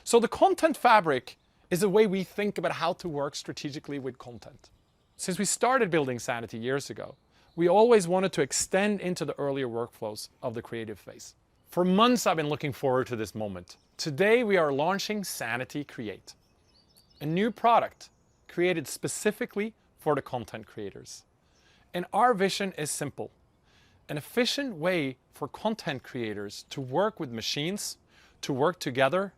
So the content fabric is a way we think about how to work strategically with content. Since we started building Sanity years ago, we always wanted to extend into the earlier workflows of the creative phase. For months I've been looking forward to this moment. Today we are launching Sanity Create, a new product created specifically for the content creators. And our vision is simple: an efficient way for content creators to work with machines, to work together,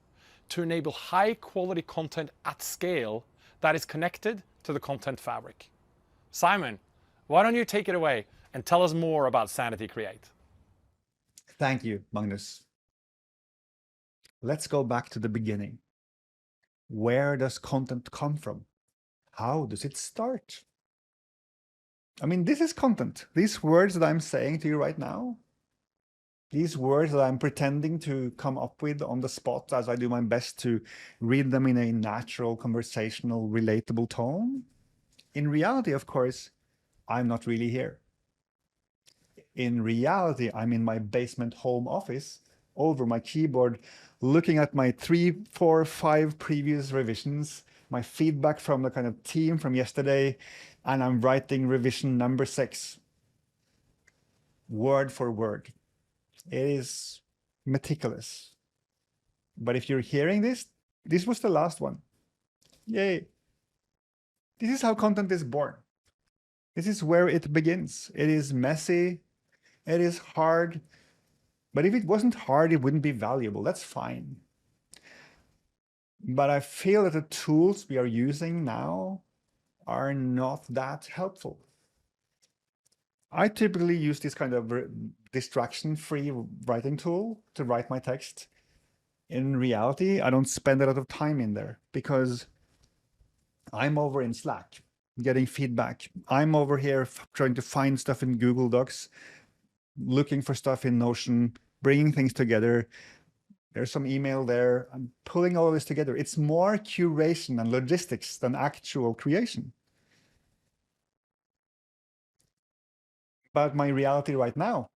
to enable high quality content at scale that is connected to the content fabric. Simon, why don't you take it away and tell us more about Sanity Create? Thank you, Magnus. Let's go back to the beginning. Where does content come from? How does it start? I mean, this is content. These words that I'm saying to you right now, these words that I'm pretending to come up with on the spot as I do my best to read them in a natural, conversational, relatable tone. In reality, of course, I'm not really here. In reality, I'm in my basement home office over my keyboard, looking at my 3, 4, 5 previous revisions, my feedback from the kind of team from yesterday, and I'm writing revision number 6, word for word. It is meticulous. But if you're hearing this, this was the last one. Yay. This is how content is born. This is where it begins. It is messy. It is hard. But if it wasn't hard, it wouldn't be valuable. That's fine. But I feel that the tools we are using now are not that helpful. I typically use this kind of distraction-free writing tool to write my text. In reality, I don't spend a lot of time in there because I'm over in Slack getting feedback. I'm over here trying to find stuff in Google Docs, looking for stuff in Notion, bringing things together. There's some email there. I'm pulling all of this together. It's more curation and logistics than actual creation. But my reality right now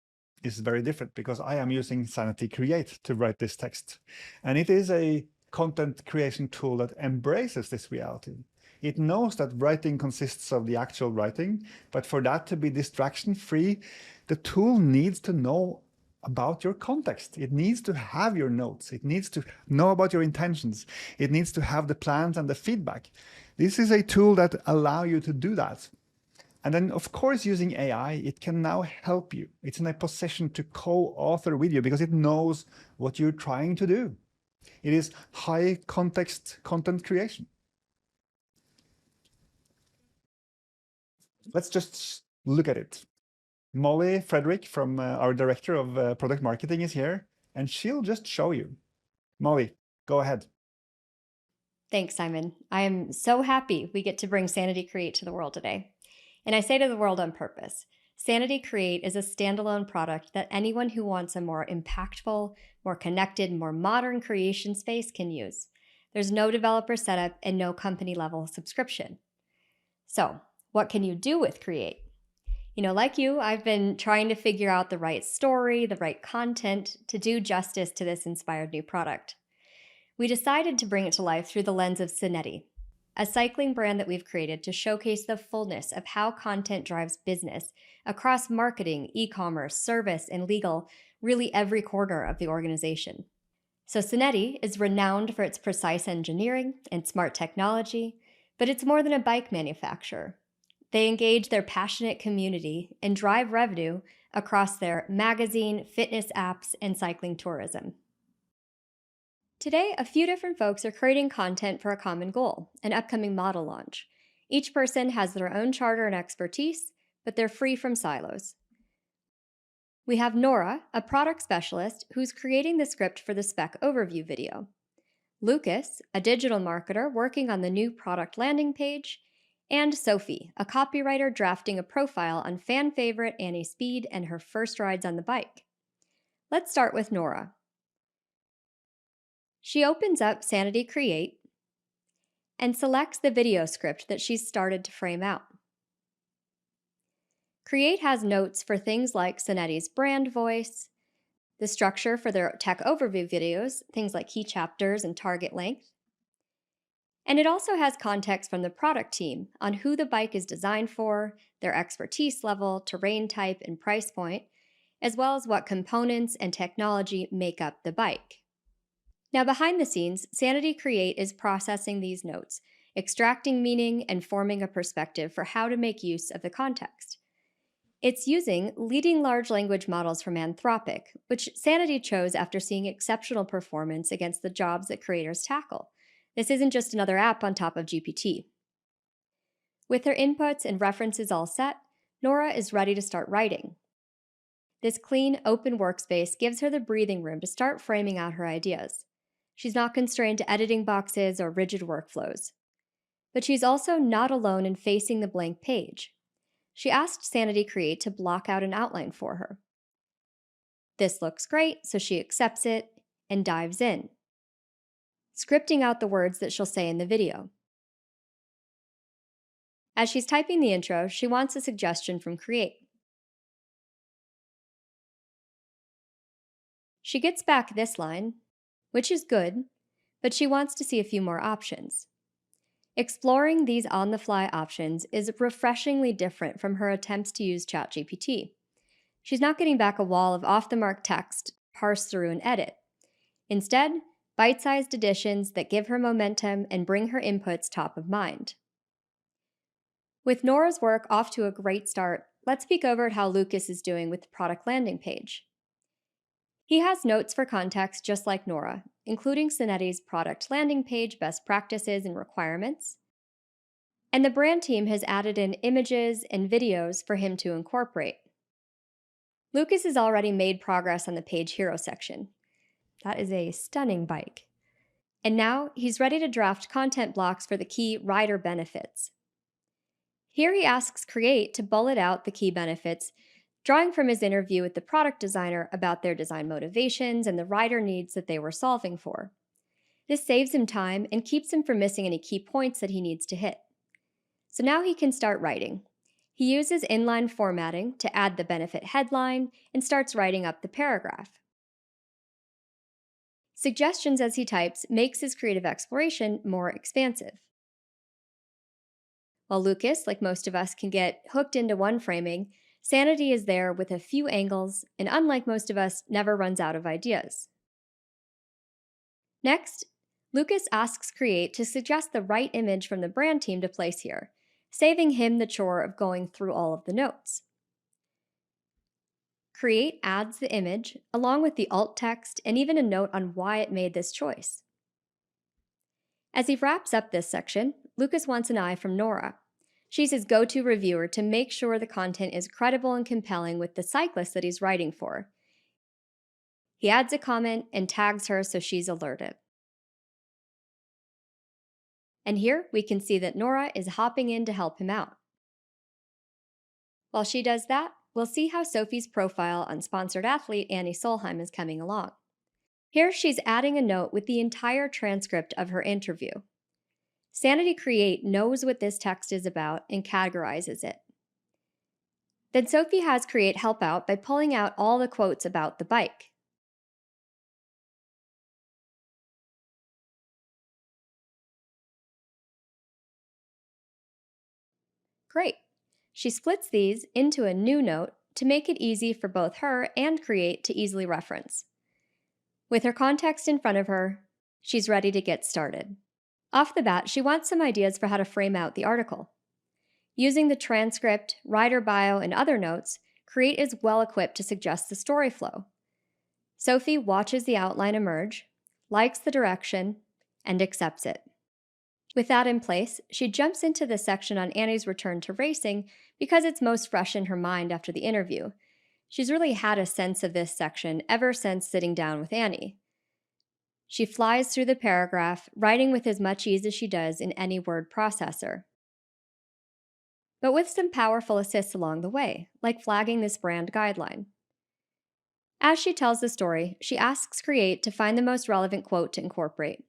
is very different because I am using Sanity Create to write this text. And it is a content creation tool that embraces this reality. It knows that writing consists of the actual writing, but for that to be distraction-free, the tool needs to know about your context. It needs to have your notes. It needs to know about your intentions. It needs to have the plans and the feedback. This is a tool that allows you to do that. And then, of course, using AI, it can now help you. It's in a position to co-author with you because it knows what you're trying to do. It is high context content creation. Let's just look at it. Molly Frederick, from our director of product marketing, is here, and she'll just show you. Molly, go ahead. Thanks, Simon. I am so happy we get to bring Sanity Create to the world today. And I say to the world on purpose. Sanity Create is a standalone product that anyone who wants a more impactful, more connected, more modern creation space can use. There's no developer setup and no company-level subscription. So, what can you do with Create? Like you, I've been trying to figure out the right story, the right content to do justice to this inspired new product. We decided to bring it to life through the lens of Sanety, a cycling brand that we've created to showcase the fullness of how content drives business across marketing, e-commerce, service, and legal, really every corner of the organization. So Sanety is renowned for its precise engineering and smart technology, but it's more than a bike manufacturer. They engage their passionate community and drive revenue across their magazine, fitness apps, and cycling tourism. Today, a few different folks are creating content for a common goal, an upcoming model launch. Each person has their own charter and expertise, but they're free from silos. We have Nora, a product specialist, who's creating the script for the spec overview video. Lucas, a digital marketer working on the new product landing page. And Sophie, a copywriter drafting a profile on fan favorite Annie Speed and her first rides on the bike. Let's start with Nora. She opens up Sanity Create and selects the video script that she's started to frame out. Create has notes for things like Sanity's brand voice, the structure for their tech overview videos, things like key chapters and target length. And it also has context from the product team on who the bike is designed for, their expertise level, terrain type, and price point, as well as what components and technology make up the bike. Now, behind the scenes, Sanity Create is processing these notes, extracting meaning, and forming a perspective for how to make use of the context. It's using leading large language models from Anthropic, which Sanity chose after seeing exceptional performance against the jobs that creators tackle. This isn't just another app on top of GPT. With her inputs and references all set, Nora is ready to start writing. This clean, open workspace gives her the breathing room to start framing out her ideas. She's not constrained to editing boxes or rigid workflows. But she's also not alone in facing the blank page. She asked Sanity Create to block out an outline for her. This looks great, so she accepts it and dives in, scripting out the words that she'll say in the video. As she's typing the intro, she wants a suggestion from Create. She gets back this line, which is good, but she wants to see a few more options. Exploring these on-the-fly options is refreshingly different from her attempts to use ChatGPT. She's not getting back a wall of off-the-mark text to parse through and edit. Instead, bite-sized additions that give her momentum and bring her inputs top of mind. With Nora's work off to a great start, let's peek over at how Lucas is doing with the product landing page. He has notes for context just like Nora, including Sanity's product landing page best practices and requirements. And the brand team has added in images and videos for him to incorporate. Lucas has already made progress on the page hero section. That is a stunning bike. And now he's ready to draft content blocks for the key rider benefits. Here he asks Create to bullet out the key benefits, drawing from his interview with the product designer about their design motivations and the rider needs that they were solving for. This saves him time and keeps him from missing any key points that he needs to hit. So now he can start writing. He uses inline formatting to add the benefit headline and starts writing up the paragraph. Suggestions as he types makes his creative exploration more expansive. While Lucas, like most of us, can get hooked into one framing, Sanity is there with a few angles, and unlike most of us, never runs out of ideas. Next, Lucas asks Create to suggest the right image from the brand team to place here, saving him the chore of going through all of the notes. Create adds the image, along with the alt text and even a note on why it made this choice. As he wraps up this section, Lucas wants an eye from Nora. She's his go-to reviewer to make sure the content is credible and compelling with the cyclist that he's writing for. He adds a comment and tags her so she's alerted. And here we can see that Nora is hopping in to help him out. While she does that, we'll see how Sophie's profile on sponsored athlete Annie Solheim is coming along. Here she's adding a note with the entire transcript of her interview. Sanity Create knows what this text is about and categorizes it. Then Sophie has Create help out by pulling out all the quotes about the bike. Great. She splits these into a new note to make it easy for both her and Create to easily reference. With her context in front of her, she's ready to get started. Off the bat, she wants some ideas for how to frame out the article. Using the transcript, rider bio, and other notes, Create is well equipped to suggest the story flow. Sophie watches the outline emerge, likes the direction, and accepts it. With that in place, she jumps into the section on Annie's return to racing because it's most fresh in her mind after the interview. She's really had a sense of this section ever since sitting down with Annie. She flies through the paragraph, writing with as much ease as she does in any word processor. But with some powerful assists along the way, like flagging this brand guideline. As she tells the story, she asks Create to find the most relevant quote to incorporate.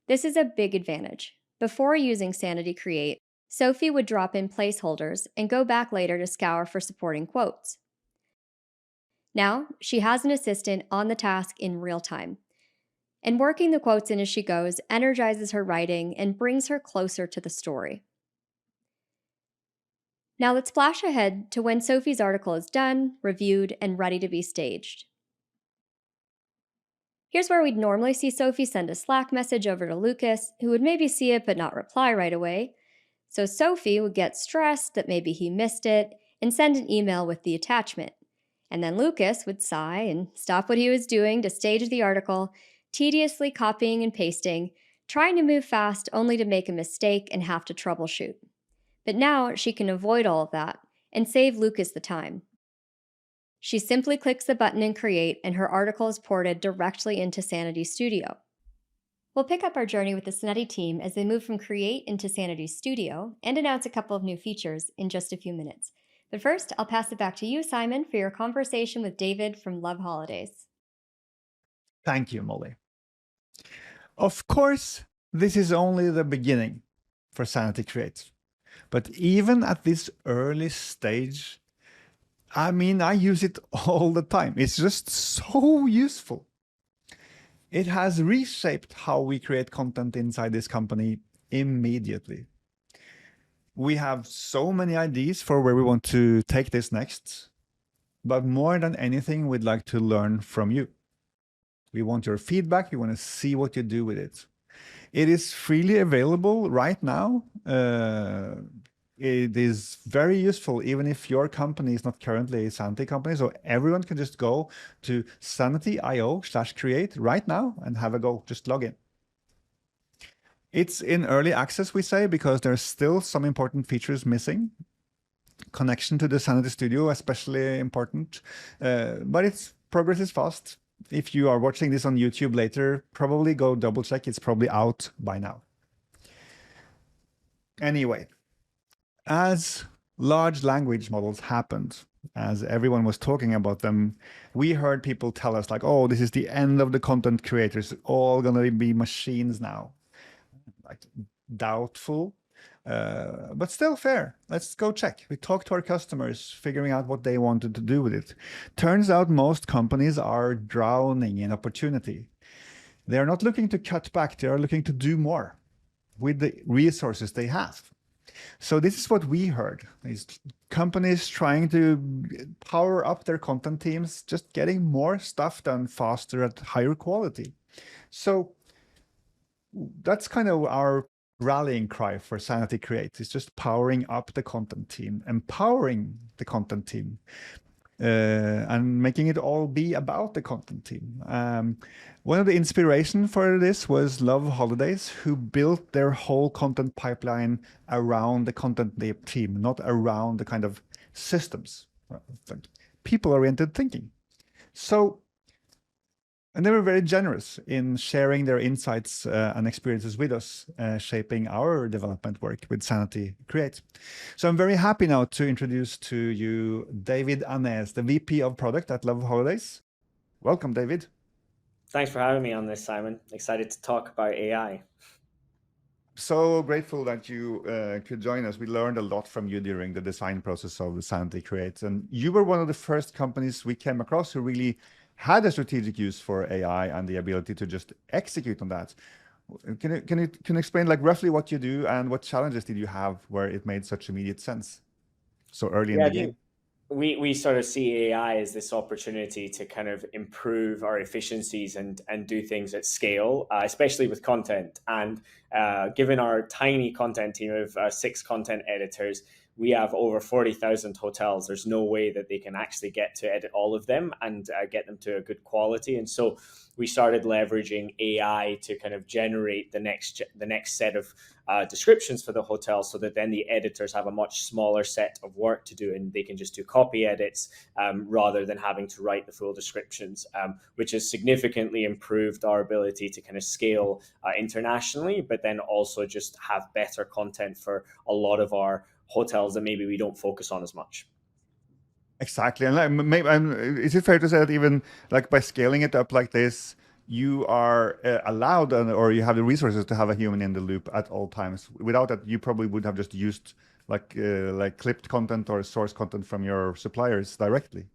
This is a big advantage. Before using Sanity Create, Sophie would drop in placeholders and go back later to scour for supporting quotes. Now, she has an assistant on the task in real time. And working the quotes in as she goes energizes her writing and brings her closer to the story. Now let's flash ahead to when Sophie's article is done, reviewed, and ready to be staged. Here's where we'd normally see Sophie send a Slack message over to Lucas, who would maybe see it but not reply right away. So Sophie would get stressed that maybe he missed it and send an email with the attachment. And then Lucas would sigh and stop what he was doing to stage the article, tediously copying and pasting, trying to move fast only to make a mistake and have to troubleshoot. But now she can avoid all of that and save Lucas the time. She simply clicks the button in Create and her article is ported directly into Sanity Studio. We'll pick up our journey with the Sanity team as they move from Create into Sanity Studio and announce a couple of new features in just a few minutes. But first, I'll pass it back to you, Simon, for your conversation with David from Love Holidays. Thank you, Molly. Of course, this is only the beginning for Sanity Create. But even at this early stage, I use it all the time. It's just so useful. It has reshaped how we create content inside this company immediately. We have so many ideas for where we want to take this next, but more than anything, we'd like to learn from you. We want your feedback. We want to see what you do with it. It is freely available right now. It is very useful, even if your company is not currently a Sanity company. So everyone can just go to sanity.io/create right now and have a go. Just log in. It's in early access, we say, because there's still some important features missing. Connection to the Sanity Studio, especially important, but its progress is fast. If you are watching this on YouTube later, probably go double check. It's probably out by now. Anyway, as large language models happened, as everyone was talking about them, we heard people tell us like, oh, this is the end of the content creators, all going to be machines now. Like, doubtful, but still fair. Let's go check. We talked to our customers, figuring out what they wanted to do with it. Turns out most companies are drowning in opportunity. They are not looking to cut back. They are looking to do more with the resources they have. So this is what we heard, is companies trying to power up their content teams, just getting more stuff done faster at higher quality. So that's kind of our rallying cry for Sanity Create. It's just powering up the content team, empowering the content team, and making it all be about the content team. One of the inspiration for this was Love Holidays, who built their whole content pipeline around the content team, not around the kind of systems, people-oriented thinking. And they were very generous in sharing their insights and experiences with us, shaping our development work with Sanity Create. So I'm very happy now to introduce to you David Anez, the VP of Product at Love Holidays. Welcome, David. Thanks for having me on this, Simon. Excited to talk about AI. So grateful that you could join us. We learned a lot from you during the design process of the Sanity Create. And you were one of the first companies we came across who really had a strategic use for AI and the ability to just execute on that. Can you explain like roughly what you do and what challenges did you have where it made such immediate sense so early in the game? We sort of see AI as this opportunity to kind of improve our efficiencies and do things at scale, especially with content. And given our tiny content team of 6 content editors, we have over 40,000 hotels. There's no way that they can actually get to edit all of them and get them to a good quality. And so we started leveraging AI to kind of generate the next set of descriptions for the hotel, so that then the editors have a much smaller set of work to do, and they can just do copy edits rather than having to write the full descriptions, which has significantly improved our ability to kind of scale internationally, but then also just have better content for a lot of our hotels that maybe we don't focus on as much. Exactly. And is it fair to say that even like by scaling it up like this, you are allowed or you have the resources to have a human in the loop at all times? Without that, you probably would have just used like clipped content or source content from your suppliers directly.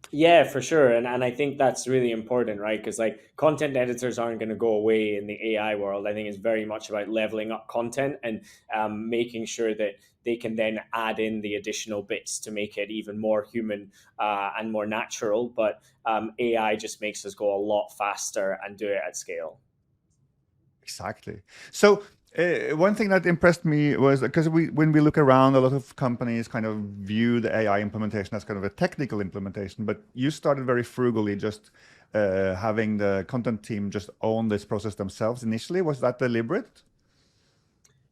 Yeah, for sure. And I think that's really important, right? Because like content editors aren't going to go away in the AI world. I think it's very much about leveling up content and making sure that they can then add in the additional bits to make it even more human and more natural. But AI just makes us go a lot faster and do it at scale. Exactly. So one thing that impressed me was because when we look around, a lot of companies kind of view the AI implementation as kind of a technical implementation, but you started very frugally, just having the content team just own this process themselves initially. Was that deliberate?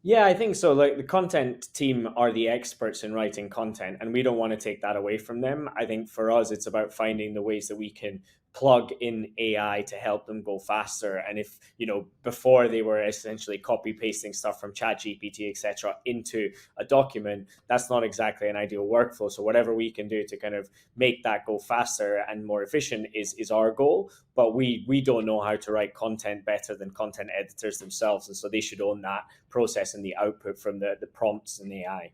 Yeah, I think so. Like the content team are the experts in writing content, and we don't want to take that away from them. I think for us, it's about finding the ways that we can plug in AI to help them go faster. And if, before they were essentially copy pasting stuff from ChatGPT, etc., into a document, that's not exactly an ideal workflow. So whatever we can do to kind of make that go faster and more efficient is our goal. But we don't know how to write content better than content editors themselves, and so they should own that process and the output from the prompts and the AI.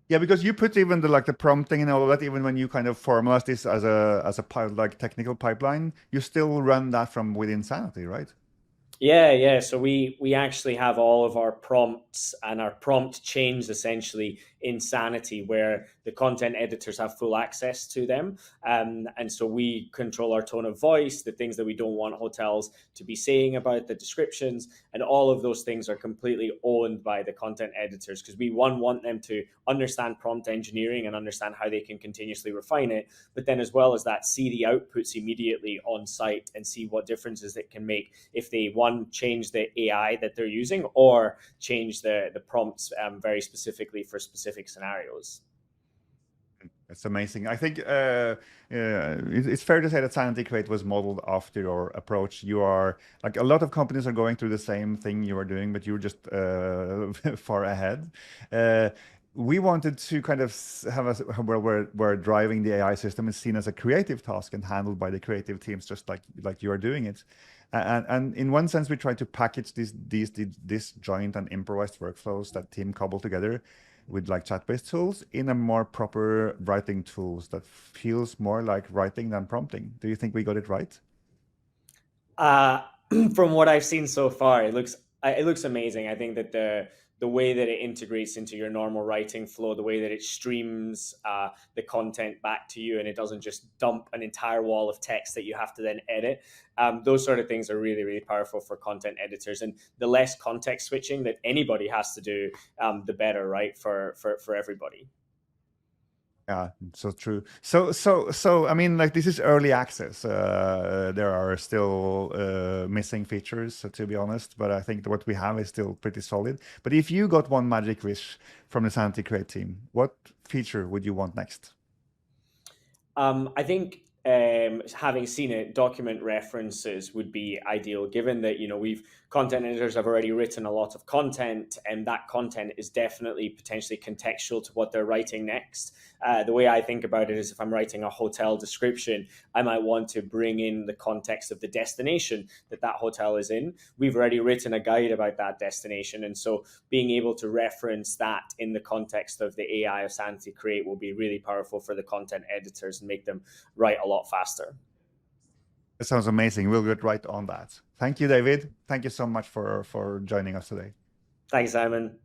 Yeah, because you put even the prompting and all of that, even when you kind of formalize this as a technical pipeline, you still run that from within Sanity, right? Yeah. So we actually have all of our prompts and our prompt chains essentially in Sanity, where the content editors have full access to them. And so we control our tone of voice, the things that we don't want hotels to be saying about the descriptions, and all of those things are completely owned by the content editors, because we want them to understand prompt engineering and understand how they can continuously refine it, but then as well as that, see the outputs immediately on site and see what differences it can make if they change the AI that they're using or change the prompts very specifically for specific scenarios. It's amazing. I think it's fair to say that Sanity Create was modeled after your approach. You are like a lot of companies are going through the same thing you are doing, but you're just far ahead. We wanted to kind of have where driving the AI system is seen as a creative task and handled by the creative teams, just like you are doing it. And in one sense, we try to package these joint and improvised workflows that team cobble together with like chat-based tools in a more proper writing tools that feels more like writing than prompting. Do you think we got it right? From what I've seen so far, it looks amazing. I think that the way that it integrates into your normal writing flow, the way that it streams the content back to you, and it doesn't just dump an entire wall of text that you have to then edit. Those sort of things are really, really powerful for content editors. And the less context switching that anybody has to do, the better, right, for everybody. Yeah, so true. So I mean, like this is early access. There are still missing features, to be honest, but I think what we have is still pretty solid. But if you got one magic wish from the Sanity Create team, what feature would you want next? I think having seen it, document references would be ideal, given that we've content editors have already written a lot of content, and that content is definitely potentially contextual to what they're writing next. The way I think about it is, if I'm writing a hotel description, I might want to bring in the context of the destination that hotel is in. We've already written a guide about that destination, and so being able to reference that in the context of the AI of Sanity Create will be really powerful for the content editors and make them write a lot faster. That sounds amazing. We'll get right on that. Thank you, David. Thank you so much for joining us today. Thanks, Simon.